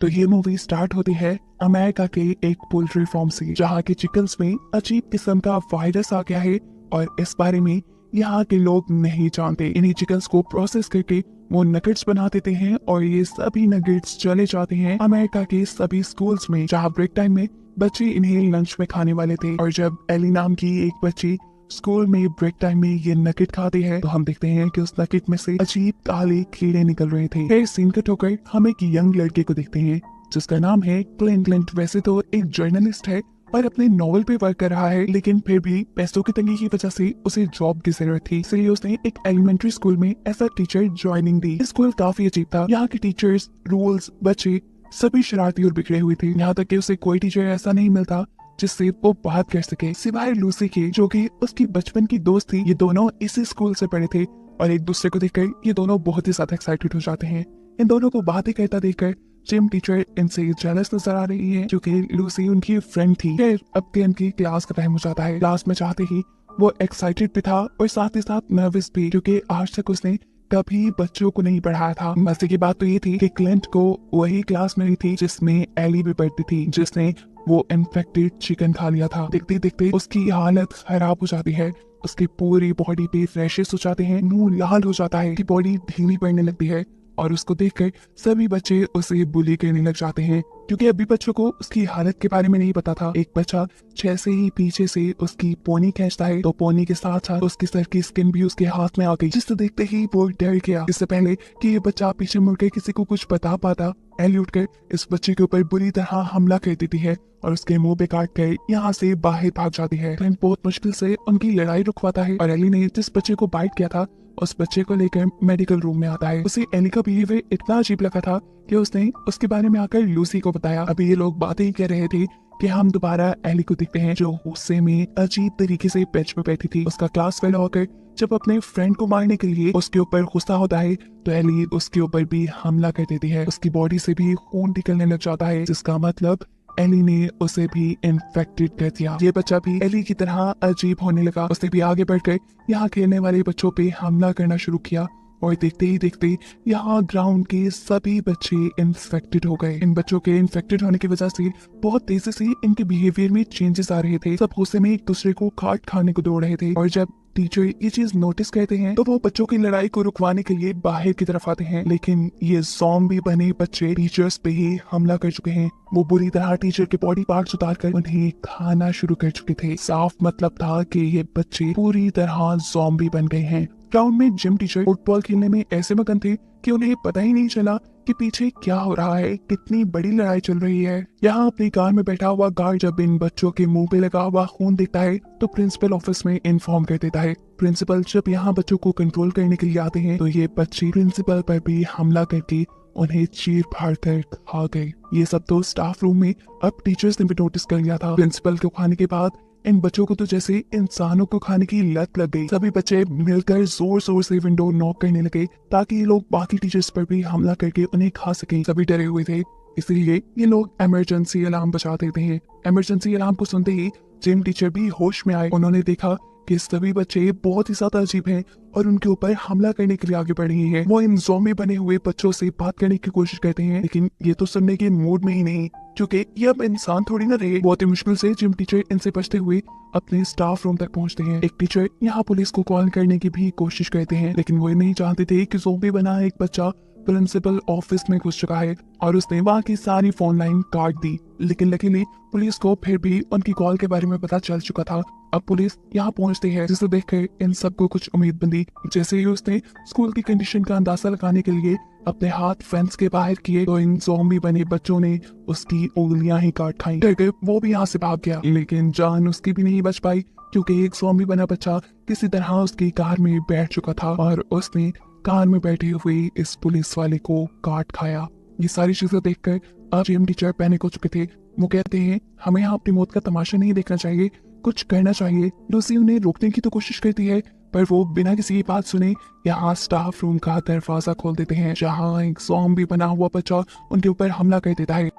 तो ये movie start होती है अमेरिका के एक पोल्ट्री फार्म से, जहाँ के चिकन्स में अजीब किस्म का वायरस आ गया है और इस बारे में यहाँ के लोग नहीं जानते। इन्हीं चिकन्स को प्रोसेस करके वो नगेट्स बना देते हैं और ये सभी नगेट्स चले जाते हैं अमेरिका के सभी स्कूल्स में, जहाँ ब्रेक टाइम में बच्चे इन्हें लंच में खाने वाले थे। और जब एली नाम की एक बच्ची स्कूल में ब्रेक टाइम में ये नगेट खाते हैं तो हम देखते हैं कि उस नगेट में से अजीब काले कीड़े निकल रहे थे। फिर सीन कट होकर हम एक यंग लड़के को देखते हैं जिसका नाम है क्लिंट। क्लिंट वैसे तो एक जर्नलिस्ट है और अपने नॉवल पे वर्क कर रहा है, लेकिन फिर भी पैसों की तंगी की वजह से उसे जॉब की जरूरत थी, इसलिए उसने एक एलिमेंट्री स्कूल में एज अ टीचर ज्वाइनिंग दी। स्कूल काफी अजीब था। यहाँ के टीचर्स, रूल्स, बच्चे सभी शरारती और बिगड़े हुए थे। यहाँ तक कि उसे कोई टीचर ऐसा नहीं मिलता जिससे वो बात कर सके, सिवाय लूसी के, जो कि उसकी बचपन की दोस्त थी। ये दोनों इसी स्कूल से पढ़े थे और एक दूसरे को देखकर ये दोनों बहुत ही ज्यादा एक्साइटेड हो जाते हैं। इन दोनों को बातें करता देखकर जिम टीचर इनसे जेलस नजर आ रही है क्योंकि लूसी उनकी फ्रेंड थी। फिर अब क्लिंट की क्लास का टाइम हो जाता है। क्लास में चाहते ही वो एक्साइटेड भी था और साथ ही साथ नर्वस भी, क्योंकि आज तक उसने कभी बच्चों को नहीं पढ़ाया था। मजे की बात तो ये थी कि क्लिंट को वही क्लास मिली थी जिसमें एली भी पढ़ती थी, जिसने वो इन्फेक्टेड चिकन खा लिया था। देखते देखते उसकी हालत खराब हो जाती है। उसकी पूरी बॉडी पे रैशेस हो जाते हैं, मुंह लाल हो जाता है, उसकी बॉडी ढीली पड़ने लगती है और उसको देखकर सभी बच्चे उसे बुली करने लग जाते हैं, क्योंकि अभी बच्चों को उसकी हालत के बारे में नहीं पता था। एक बच्चा जैसे ही पीछे से उसकी पोनी खींचता है तो पोनी के साथ साथ उसकी सर की स्किन भी उसके हाथ में आ गई, जिसे देखते ही वो डर गया। इससे पहले कि ये बच्चा पीछे मुड़कर किसी को कुछ बता पाता, एली उठकर इस बच्चे के ऊपर बुरी तरह हमला कर देती है और उसके मुंह पे काट कर यहाँ से बाहर भाग जाती है। क्लिंट बहुत मुश्किल से उनकी लड़ाई रुकवाता है और एली ने जिस बच्चे को बाइट किया था उस बच्चे को लेकर मेडिकल रूम में आता है। उसे एली का बिहेवियर इतना अजीब लगा था कि उसने उसके बारे में आकर लूसी को बताया। अभी ये लोग बातें ही कर रहे थे कि हम दोबारा एली को देखते हैं जो गुस्से में अजीब तरीके से बेंच पे बैठी थी। उसका क्लास फेल होकर जब अपने फ्रेंड को मारने के लिए उसके ऊपर गुस्सा होता है तो एली उसके ऊपर भी हमला कर देती है। उसकी बॉडी से भी खून निकलने लग जाता है, जिसका मतलब एली ने उसे भी इन्फेक्टेड कर दिया। ये बच्चा भी एली की तरह अजीब होने लगा। उसने भी आगे बढ़कर यहाँ खेलने वाले बच्चों पे हमला करना शुरू किया और देखते ही देखते यहाँ ग्राउंड के सभी बच्चे इन्फेक्टेड हो गए। इन बच्चों के इन्फेक्टेड होने की वजह से बहुत तेजी से इनके बिहेवियर में चेंजेस आ रहे थे। सब गुस्से में एक दूसरे को काट खाने को दौड़ रहे थे और जब टीचर ये चीज नोटिस करते हैं तो वो बच्चों की लड़ाई को रुकवाने के लिए बाहर की तरफ आते हैं, लेकिन ये ज़ॉम्बी बने बच्चे टीचर्स पे ही हमला कर चुके हैं। वो बुरी तरह टीचर के बॉडी पार्ट्स उतारकर उन्हें खाना शुरू कर चुके थे। साफ मतलब था कि ये बच्चे पूरी तरह ज़ॉम्बी बन गए हैं। ग्राउंड में जिम टीचर फुटबॉल खेलने में ऐसे मगन थे कि उन्हें पता ही नहीं चला कि पीछे क्या हो रहा है, कितनी बड़ी लड़ाई चल रही है। यहाँ अपनी कार में बैठा हुआ गार्ड जब इन बच्चों के मुंह पे लगा हुआ खून देखता है तो प्रिंसिपल ऑफिस में इन्फॉर्म कर देता है। प्रिंसिपल जब यहाँ बच्चों को कंट्रोल करने के लिए आते हैं तो ये बच्चे प्रिंसिपल पर भी हमला करके उन्हें चीर फाड़ कर खा गए। ये सब तो स्टाफ रूम में अब टीचर्स ने भी नोटिस कर लिया था। प्रिंसिपल को खाने के बाद इन बच्चों को तो जैसे इंसानों को खाने की लत लग गई। सभी बच्चे मिलकर जोर जोर से विंडो नॉक करने लगे ताकि ये लोग बाकी टीचर्स पर भी हमला करके उन्हें खा सकें। सभी डरे हुए थे, इसलिए ये लोग इमरजेंसी अलार्म बजा देते हैं। इमरजेंसी अलार्म को सुनते ही जिम टीचर भी होश में आए। उन्होंने देखा कि सभी बच्चे बहुत ही ज्यादा अजीब हैं और उनके ऊपर हमला करने के लिए आगे बढ़ रहे हैं। वो इन ज़ॉम्बी बने हुए बच्चों से बात करने की कोशिश करते हैं, लेकिन ये तो सुनने के मूड में ही नहीं, क्योंकि ये अब इंसान थोड़ी ना रहे। बहुत ही मुश्किल से जिम टीचर इनसे बचते हुए अपने स्टाफ रूम तक पहुंचते हैं। एक टीचर यहाँ पुलिस को कॉल करने की भी कोशिश करते हैं, लेकिन वो नहीं चाहते थे कि ज़ॉम्बी बना एक बच्चा प्रिंसिपल ऑफिस में घुस चुका है और उसने वहाँ की सारी फोन लाइन काट दी। लेकिन लकीली पुलिस को फिर भी उनकी कॉल के बारे में पता चल चुका था। अब पुलिस यहाँ पहुंचती है, जिसे देखकर इन सबको कुछ उम्मीद बंदी। जैसे ही उसने स्कूल की कंडीशन का अंदाजा लगाने के लिए अपने हाथ फेंस के बाहर किए तो इन ज़ॉम्बी बने बच्चों ने उसकी उंगलियां ही काट खाई। डर के वो भी यहाँ से भाग गया, लेकिन जान उसकी भी नहीं बच पाई क्योंकि एक ज़ॉम्बी बना बच्चा किसी तरह उसकी कार में बैठ चुका था और उसने कार में बैठे हुए इस पुलिस वाले को काट खाया। ये सारी चीजें देखकर अब जिम टीचर पैनिक हो चुके थे। वो कहते हैं हमें यहाँ अपनी मौत का तमाशा नहीं देखना चाहिए, कुछ करना चाहिए। लूसी उन्हें रोकने की तो कोशिश करती है पर वो बिना किसी की बात सुने यहाँ स्टाफ रूम का दरवाजा खोल देते हैं, जहाँ एक ज़ॉम्बी बना हुआ बच्चा उनके ऊपर हमला कर देता है।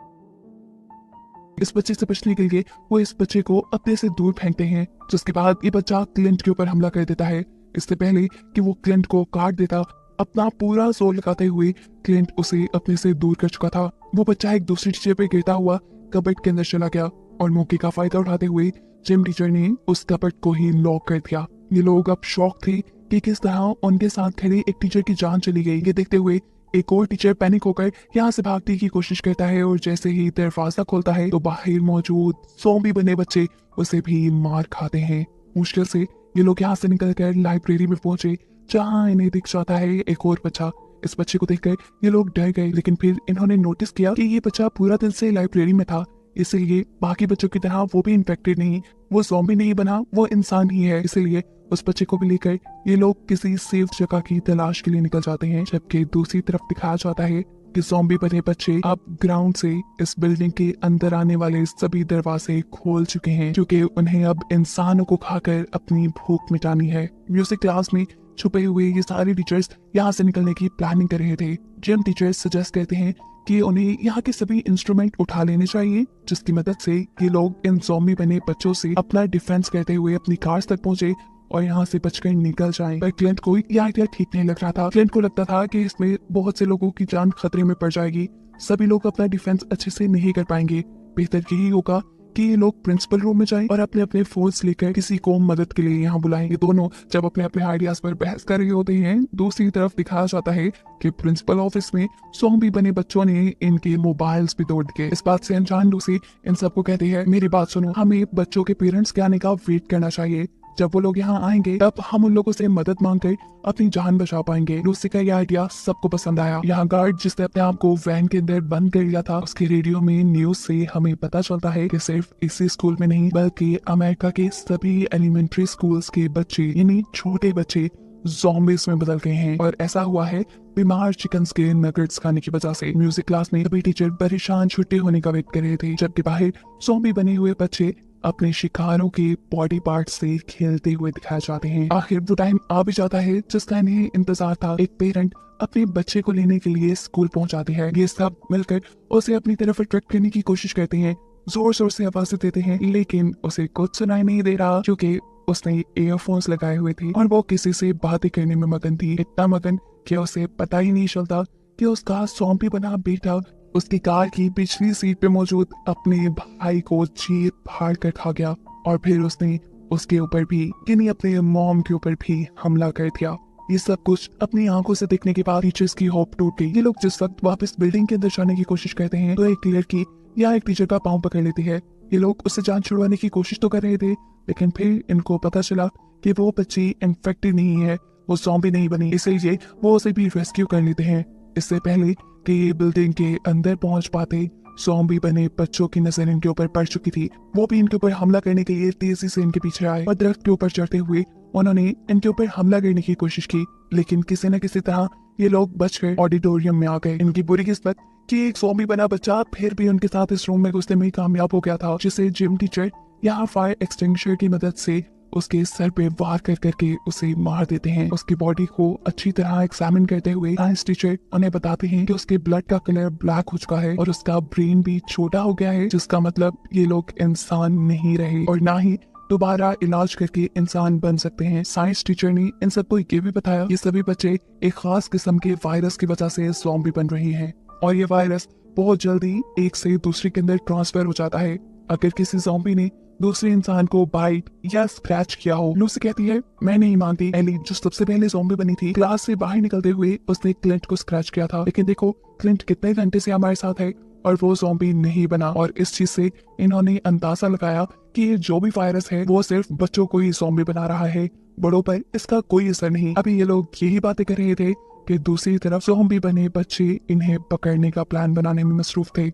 इस बच्चे से बचने के लिए वो इस बच्चे को अपने से दूर फेंकते हैं, जिसके बाद ये बच्चा क्लिंट के ऊपर हमला कर देता है। इससे पहले कि वो क्लिंट को काट देता अपना पूरा जोर लगाते हुए क्लिंट उसे अपने से दूर कर चुका था। वो बच्चा एक दूसरी टीचर पे गिरता हुआ कबर्ड के अंदर चला गया और मौके का फायदा उठाते हुए जिम टीचर ने उस कबर्ड को ही लॉक कर दिया। ये लोग अब शॉक थे कि किस तरह उनके साथ खड़े एक टीचर की जान चली गई। ये देखते हुए एक और टीचर पैनिक होकर यहाँ से भागने की कोशिश करता है और जैसे ही दरवाजा खोलता है तो बाहर मौजूद ज़ॉम्बी बने बच्चे उसे भी मार खाते हैं। मुश्किल से ये लोग यहाँ से निकलकर लाइब्रेरी में पहुंचे, जहाँ इन्हें दिख जाता है एक और बच्चा। इस बच्चे को देखकर ये लोग डर गए, लेकिन फिर इन्होंने नोटिस किया कि ये बच्चा पूरा दिन से लाइब्रेरी में था, इसलिए बाकी बच्चों की तरह वो भी इन्फेक्टेड नहीं, वो ज़ॉम्बी नहीं बना, वो इंसान ही है। इसलिए उस बच्चे को भी लेकर ये लोग किसी सेफ जगह की तलाश के लिए निकल जाते हैं। जबकि दूसरी तरफ दिखाया जाता है कि ज़ॉम्बी बने बच्चे अब ग्राउंड से इस बिल्डिंग के अंदर आने वाले सभी दरवाजे खोल चुके हैं, क्योंकि उन्हें अब इंसानों को खाकर अपनी भूख मिटानी है। म्यूजिक क्लास में छुपे हुए ये सारे टीचर्स यहाँ से निकलने की प्लानिंग कर रहे थे। जिम टीचर्स सजेस्ट करते हैं कि उन्हें यहाँ के सभी इंस्ट्रूमेंट उठा लेने चाहिए, जिसकी मदद से ये लोग इन ज़ॉम्बी बने बच्चों से अपना डिफेंस करते हुए अपनी कार्स तक पहुंचे और यहाँ से बचकर निकल जाएं। पर क्लिंट को यह आइडिया ठीक नहीं लग रहा था। क्लिंट को लगता था कि इसमें बहुत से लोगों की जान खतरे में पड़ जाएगी, सभी लोग अपना डिफेंस अच्छे से नहीं कर पाएंगे। बेहतर यही होगा कि ये लोग प्रिंसिपल रूम में जाएं और अपने अपने फोन्स लेकर किसी को मदद के लिए यहाँ बुलाएंगे। दोनों जब अपने अपने आइडियाज पर बहस कर रहे होते हैं, दूसरी तरफ दिखाया जाता है कि प्रिंसिपल ऑफिस में ज़ॉम्बी बने बच्चों ने इनके मोबाइल्स भी तोड़ दिए। इस बात से अनजान लूसी इन सबको कहती है, मेरी बात सुनो, हमें बच्चों के पेरेंट्स के आने का वेट करना चाहिए। जब वो लोग यहाँ आएंगे तब हम उन लोगों से मदद मांगकर अपनी जान बचा पाएंगे। लूसी का यह आइडिया सबको पसंद आया। यहाँ गार्ड जिसने अपने आप को वैन के अंदर बंद कर लिया था, उसके रेडियो में न्यूज से हमें पता चलता है कि सिर्फ इसी स्कूल में नहीं बल्कि अमेरिका के सभी एलिमेंट्री स्कूल्स के बच्चे, यानी छोटे बच्चे, ज़ॉम्बीज में बदल गए हैं। और ऐसा हुआ है बीमार चिकन्स के नगेट्स खाने की वजह से। म्यूजिक क्लास में सभी टीचर परेशान छुट्टी होने का वेट कर रहे थे, जबकि बाहर ज़ॉम्बी बने हुए बच्चे अपने शिकारों के बॉडी पार्ट से खेलते हुए दिखाए जाते हैं। आखिर वो टाइम आ भी जाता है जिसका इन्हें इंतजार था। एक पेरेंट अपने बच्चे को लेने के लिए स्कूल पहुंचाते हैं। ये सब मिलकर उसे अपनी तरफ अट्रैक्ट करने की कोशिश करते हैं, जोर जोर से आवाजें देते हैं, लेकिन उसे कुछ सुनाई नहीं दे रहा क्योंकि उसने ईयरफोन्स लगाए हुए थे और वो किसी से बातें करने में मगन थी। इतना मगन कि उसे पता ही नहीं चलता कि उसका ज़ॉम्बी बना बेटा उसकी कार की पिछली सीट पे मौजूद अपने भाई को चीर फाड़ कर खा गया और फिर उसने उसके ऊपर भी, यानी अपने मॉम के ऊपर भी हमला कर दिया। ये सब कुछ अपनी आंखों से देखने के बाद टीचर्स की होप टूट गई। ये लोग जिस वक्त वापस बिल्डिंग के अंदर जाने की कोशिश करते हैं तो एक लड़की या एक टीचर का पांव पकड़ लेती है। ये लोग उससे जान छुड़वाने की कोशिश तो कर रहे थे, लेकिन फिर इनको पता चला कि वो बच्ची इन्फेक्टेड नहीं है, वो ज़ॉम्बी नहीं बनी, इसलिए वो उसे भी रेस्क्यू कर लेते हैं। इससे पहले कि ये बिल्डिंग के अंदर पहुंच पाते, ज़ॉम्बी बने बच्चों की नजर इनके ऊपर पड़ चुकी थी। वो भी इनके ऊपर हमला करने के लिए तेजी से इनके पीछे आए और दरख्त के ऊपर चढ़ते हुए उन्होंने इनके ऊपर हमला करने की कोशिश की, लेकिन किसी न किसी तरह ये लोग बचकर ऑडिटोरियम में आ गए। इनकी बुरी किस्मत कि एक ज़ॉम्बी बना बच्चा फिर भी उनके साथ इस रूम में घुसने में कामयाब हो गया था, जिसे जिम टीचर यहाँ फायर एक्सटिंग्विशर की मदद से उसके सर पे वार कर करके उसे मार देते हैं। उसकी बॉडी को अच्छी तरह एग्जामिन करते हुए साइंस टीचर उन्हें बताते हैं कि उसके ब्लड का कलर ब्लैक हो चुका है और उसका ब्रेन भी छोटा हो गया है, जिसका मतलब ये लोग इंसान नहीं रहे और ना ही दोबारा इलाज करके इंसान बन सकते हैं। साइंस टीचर ने इन सबको ये भी बताया कि सभी बच्चे एक खास किस्म के वायरस की वजह से ज़ॉम्बी बन रहे हैं और ये वायरस बहुत जल्दी एक से दूसरे के अंदर ट्रांसफर हो जाता है। अगर किसी ज़ॉम्बी ने दूसरे इंसान को बाइट या स्क्रैच किया हो। लूसी कहती है, मैं नहीं मानती, एली जो सबसे पहले ज़ॉम्बी बनी थी, क्लास से बाहर निकलते हुए उसने क्लिंट को स्क्रैच किया था, लेकिन देखो क्लिंट कितने घंटे से हमारे साथ है और वो ज़ॉम्बी नहीं बना। और इस चीज से इन्होंने अंदाजा लगाया कि ये जो भी वायरस है वो सिर्फ बच्चों को ही ज़ॉम्बी बना रहा है, बड़ों पर इसका कोई असर नहीं। अभी ये लोग यही बातें कर रहे थे कि दूसरी तरफ ज़ॉम्बी बने बच्चे इन्हें पकड़ने का प्लान बनाने में मसरूफ थे।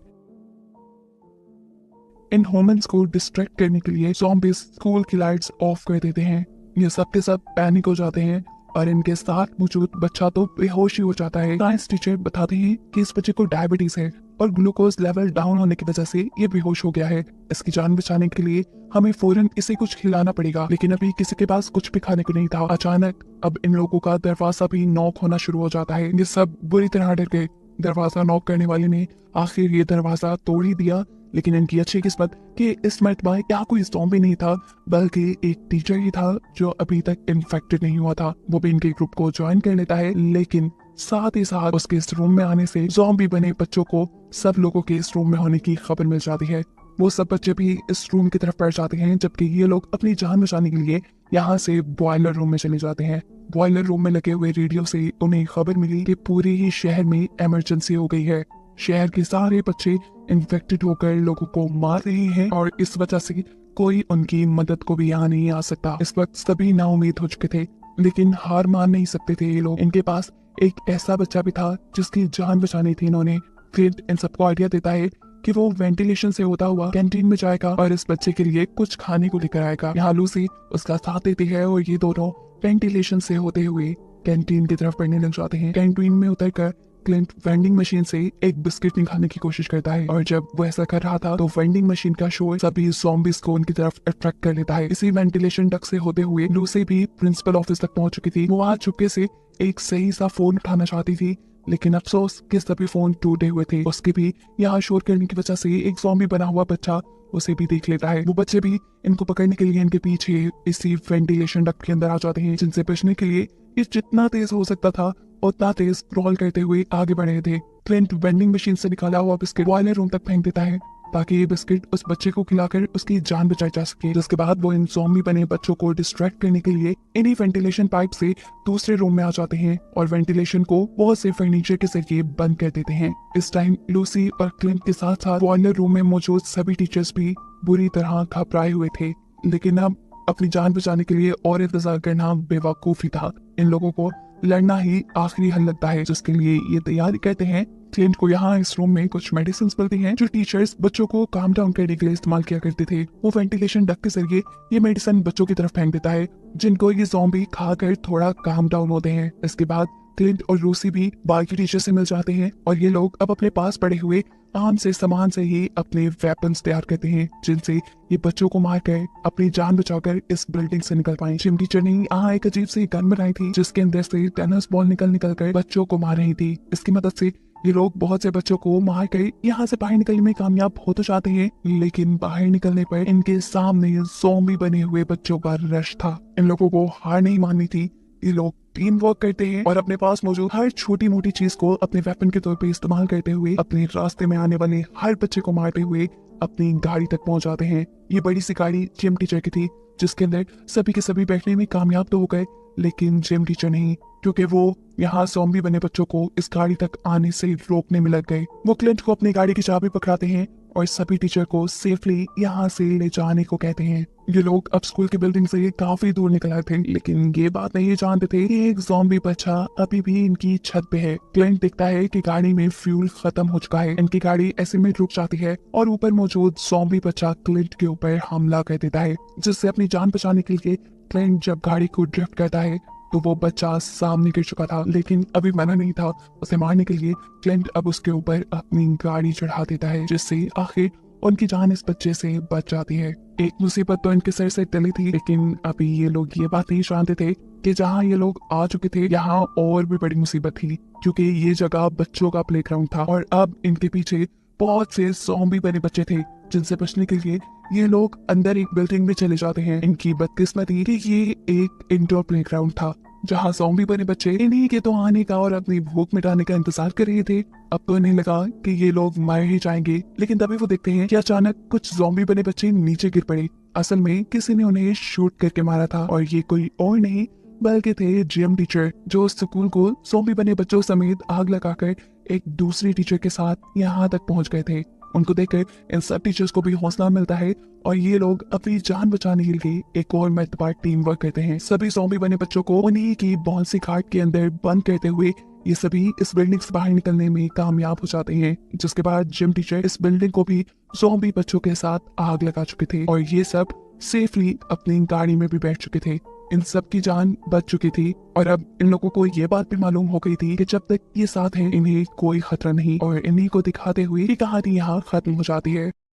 इन ह्यूमंस को डिस्ट्रैक्ट करने के लिए ज़ॉम्बीज स्कूल की लाइट्स ऑफ कर देते हैं। ये सब के सब पैनिक हो जाते हैं और इनके साथ मौजूद बच्चा तो बेहोश ही हो जाता है। साइंस टीचर बताते हैं कि इस बच्चे को डायबिटीज है और ग्लूकोज लेवल डाउन होने की वजह से ये बेहोश हो गया है। इसकी जान बचाने के लिए हमें फौरन इसे कुछ खिलाना पड़ेगा, लेकिन अभी किसी के पास कुछ भी खाने को नहीं था। अचानक अब इन लोगों का दरवाजा भी नॉक होना शुरू हो जाता है। ये सब बुरी तरह डर गए। दरवाजा नॉक करने वाले ने आखिर ये दरवाजा तोड़ ही दिया, लेकिन इनकी अच्छी किस्मत कि इस मरतबा यहाँ कोई ज़ॉम्बी नहीं था, बल्कि एक टीचर ही था जो अभी तक इन्फेक्टेड नहीं हुआ था। वो भी इनके ग्रुप को ज्वाइन कर लेता है, लेकिन साथ ही साथ उसके इस रूम में आने से ज़ॉम्बी बने बच्चों को सब लोगों के इस रूम में होने की खबर मिल जाती है। वो सब बच्चे भी इस रूम की तरफ बढ़ जाते हैं, जबकि ये लोग अपनी जान बचाने के लिए यहाँ से बॉयलर रूम में चले जाते हैं। बॉयलर रूम में लगे हुए रेडियो से उन्हें खबर मिली कि पूरे ही शहर में इमरजेंसी हो गई है। शहर के सारे बच्चे इन्फेक्टेड होकर लोगों को मार रहे हैं और इस वजह से कोई उनकी मदद को भी यहाँ नहीं आ सकता। इस वक्त सभी नाउम्मीद हो चुके थे, लेकिन हार मान नहीं सकते थे ये लोग। इनके पास एक ऐसा बच्चा भी था जिसकी जान बचानी थी इन्होंने। फिर इन सबको आइडिया देता है कि वो वेंटिलेशन से होता हुआ कैंटीन में जाएगा और इस बच्चे के लिए कुछ खाने को लेकर आएगा। यहाँ लूसी उसका साथ देती है और ये दोनों वेंटिलेशन से होते हुए कैंटीन की तरफ बढ़ने लग जाते हैं। कैंटीन में उतरकर क्लिंट वेंडिंग मशीन से एक बिस्किट निकालने की कोशिश करता है और जब वो ऐसा कर रहा था तो वेंडिंग मशीन का शोर सभी ज़ॉम्बीज को उनकी तरफ अट्रैक्ट कर लेता है। इसी वेंटिलेशन डक्ट से होते हुए लूसी भी प्रिंसिपल ऑफिस तक पहुंच चुकी थी। वो आज चुपके से एक सही सा फोन उठाना चाहती थी, लेकिन अफसोस कि सभी फोन टूटे हुए थे। उसके भी यहाँ शोर करने की वजह से एक ज़ॉम्बी बना हुआ बच्चा उसे भी देख लेता है। वो बच्चे भी इनको पकड़ने के लिए इनके पीछे इसी वेंटिलेशन डक्ट के अंदर आ जाते हैं, जिनसे बचने के लिए ये जितना तेज हो सकता था उतना तेज क्रॉल करते हुए आगे बढ़ रहे थे। क्लिंट वेंडिंग मशीन से निकाला हुआ बिस्किट बॉयलर रूम तक फेंक देता है ताकि ये बिस्किट उस बच्चे को खिलाकर उसकी जान बचाई जा सके। जिसके बाद वो इन ज़ॉम्बी बने बच्चों को डिस्ट्रैक्ट करने के लिए इन्हीं वेंटिलेशन पाइप से दूसरे रूम में आ जाते हैं और वेंटिलेशन को बहुत से फर्नीचर के जरिए बंद कर देते हैं। इस टाइम लूसी और क्लिंट के साथ साथ बॉयलर रूम में मौजूद सभी टीचर्स भी बुरी तरह घबराए हुए थे, लेकिन अब अपनी जान बचाने के लिए और इंतजार करना बेवकूफी था। इन लोगों को लड़ना ही आखिरी हल लगता है, जिसके लिए ये तैयारी करते हैं। क्लिंट को यहाँ इस रूम में कुछ मेडिसिन मिलती हैं जो टीचर्स बच्चों को काम डाउन करने के लिए इस्तेमाल किया करते थे। वो वेंटिलेशन डक्ट के जरिए ये मेडिसिन बच्चों की तरफ फेंक देता है, जिनको ये ज़ॉम्बी खाकर थोड़ा काम डाउन होते हैं। इसके बाद क्लिंट और लूसी भी बाकी टीचर से मिल जाते हैं और ये लोग अब अपने पास पड़े हुए आम से सामान से ही अपने वेपन्स तैयार करते हैं, जिनसे ये बच्चों को मारकर अपनी जान बचाकर इस बिल्डिंग से निकल पाए। जिम टीचर ने यहाँ एक अजीब सी गन बनाई थी जिसके अंदर से टेनिस बॉल निकल कर बच्चों को मार रही थी। इसकी मदद से ये लोग बहुत से बच्चों को मार कर यहाँ से बाहर निकलने में कामयाब हो तो जाते हैं, लेकिन बाहर निकलने पर इनके सामने ज़ॉम्बी बने हुए बच्चों का रश था। इन लोगों को हार नहीं माननी थी। ये लोग टीम वर्क करते हैं और अपने पास मौजूद हर छोटी मोटी चीज को अपने वेपन के तौर पे इस्तेमाल करते हुए अपने रास्ते में आने वाले हर बच्चे को मारते हुए अपनी गाड़ी तक पहुंच जाते हैं। ये बड़ी सी गाड़ी जिम टीचर की थी, जिसके अंदर सभी के सभी बैठने में कामयाब तो हो गए, लेकिन जिम टीचर नहीं, क्योंकि वो यहाँ ज़ॉम्बी बने बच्चों को इस गाड़ी तक आने से रोकने में लग गए। वो क्लिंट को अपनी गाड़ी की चाबी पकड़ाते हैं और सभी टीचर को सेफली यहाँ से ले जाने को कहते हैं। ये लोग अब स्कूल की बिल्डिंग से काफी दूर निकल आए थे, लेकिन ये बात नहीं जानते थे कि एक ज़ॉम्बी बच्चा अभी भी इनकी छत पे है। क्लिंट देखता है कि गाड़ी में फ्यूल खत्म हो चुका है। इनकी गाड़ी ऐसे में रुक जाती है और ऊपर मौजूद ज़ॉम्बी बच्चा क्लिंट के ऊपर हमला कर देता है, जिससे अपनी जान बचाने के लिए क्लिंट जब गाड़ी को ड्रिफ्ट करता है तो वो बच्चा सामने गिर चुका था, लेकिन अभी मना नहीं था उसे मारने के लिए। क्लिंट अब उसके ऊपर अपनी गाड़ी चढ़ा देता है, जिससे आखिर उनकी जान इस बच्चे से बच जाती है। एक मुसीबत तो इनके सर से टली थी, लेकिन अभी ये लोग ये बात नहीं जानते थे कि जहाँ ये लोग आ चुके थे यहाँ और भी बड़ी मुसीबत थी, क्योंकि ये जगह बच्चों का प्लेग्राउंड था और अब इनके पीछे बहुत से ज़ॉम्बी बने बच्चे थे, जिनसे बचने के लिए ये लोग अंदर एक बिल्डिंग में चले जाते हैं। इनकी बदकिस्मती कि ये एक इंडोर प्लेग्राउंड था जहाँ ज़ॉम्बी बने बच्चे इन्हीं के तो आने का और अपनी भूख मिटाने का इंतजार कर रहे थे। अब तो इन्हें लगा कि ये लोग मार ही जाएंगे, लेकिन तभी वो देखते हैं कि अचानक कुछ ज़ॉम्बी बने बच्चे नीचे गिर पड़े। असल में किसी ने उन्हें शूट करके मारा था और ये कोई और नहीं बल्कि थे जिम टीचर, जो स्कूल को ज़ॉम्बी बने बच्चों समेत आग लगाकर एक दूसरी टीचर के साथ यहाँ तक पहुँच गए थे। उनको देखकर इन सब टीचर्स को भी हौसला मिलता है और ये लोग अपनी जान बचाने के लिए एक और मर्तबा टीम वर्क करते हैं। सभी ज़ॉम्बी बने बच्चों को उन्हीं की बॉन्सी घाट के अंदर बंद करते हुए ये सभी इस बिल्डिंग से बाहर निकलने में कामयाब हो जाते हैं, जिसके बाद जिम टीचर इस बिल्डिंग को भी ज़ॉम्बी बच्चों के साथ आग लगा चुके थे और ये सब सेफली अपनी गाड़ी में भी बैठ चुके थे। इन सब की जान बच चुकी थी और अब इन लोगों को ये बात भी मालूम हो गई थी कि जब तक ये साथ हैं इन्हें कोई खतरा नहीं और इन्हीं को दिखाते हुए ये कहानी यहाँ खत्म हो जाती है।